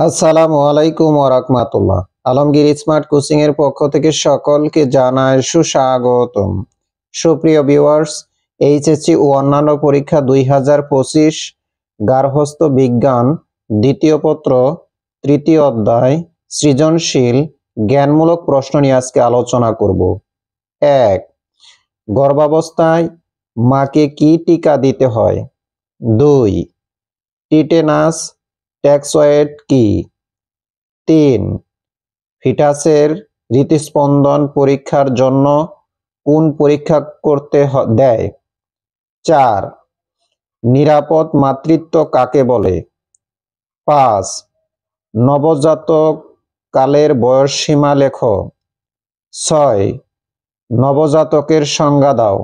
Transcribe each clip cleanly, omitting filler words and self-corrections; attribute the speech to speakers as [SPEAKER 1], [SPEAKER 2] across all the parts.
[SPEAKER 1] আসসালামু আলাইকুম ওয়া রাহমাতুল্লাহ। আলমগীর স্মার্ট কোচিং এর পক্ষ থেকে সকলকে জানাই সুস্বাগতম। সুপ্রিয় ভিউয়ার্স, এইচএসসি ও অন্যান্য পরীক্ষা 2025 গার্হস্থ্য বিজ্ঞান দ্বিতীয় পত্র তৃতীয় অধ্যায় সৃজনশীল জ্ঞানমূলক প্রশ্ন নিয়ে আজকে আলোচনা করব। 1. গর্ভাবস্থায় মাকে কি টিকা দিতে হয়? 2. টিটেনাস টক্সয়েড কি? 3. ফিটাসের হৃৎস্পন্দন পরীক্ষার জন্য কোন পরীক্ষা করতে দেয়? 4. নিরাপদ মাতৃত্ব কাকে বলে? 5. নবজাতক কালের বয়সসীমা লেখো। 6. নবজাতকের সংজ্ঞা দাও।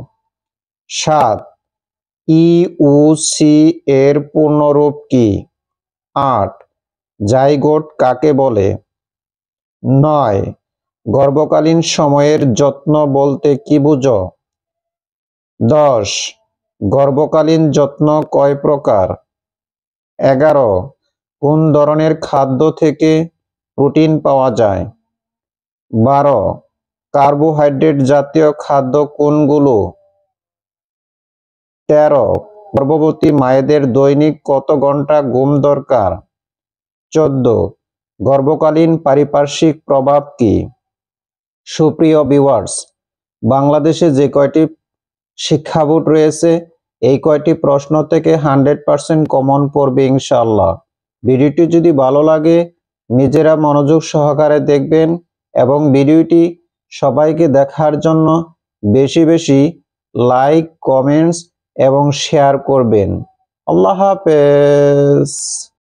[SPEAKER 1] 7. ইউসি এর পূর্ণরূপ কি? 8. জাইগোট কাকে বলে? 9. গর্ভকালীন সময়ের যত্ন বলতে কি বুঝো? 10. গর্ভকালীন যত্ন কয় প্রকার? 11. কোন ধরনের খাদ্য থেকে প্রোটিন পাওয়া যায়? 12. কার্বোহাইড্রেট জাতীয় খাদ্য কোনগুলো? 13. গর্ভবতী মায়েদের দৈনিক কত ঘন্টা ঘুম দরকার? 14. গর্ভকালীন পারিপার্শ্বিক প্রভাব কি? সুপ্রিয় ভিউয়ার্স, বাংলাদেশে যে কয়টি শিক্ষা বোর্ড রয়েছে এই কয়টি প্রশ্ন থেকে 100% কমন পড়বে ইনশাআল্লাহ। ভিডিওটি যদি ভালো লাগে নিজেরা মনোযোগ সহকারে দেখবেন এবং ভিডিওটি সবাইকে দেখার জন্য বেশি বেশি লাইক, কমেন্টস এবং শেয়ার করবেন। আল্লাহ হাফেজ।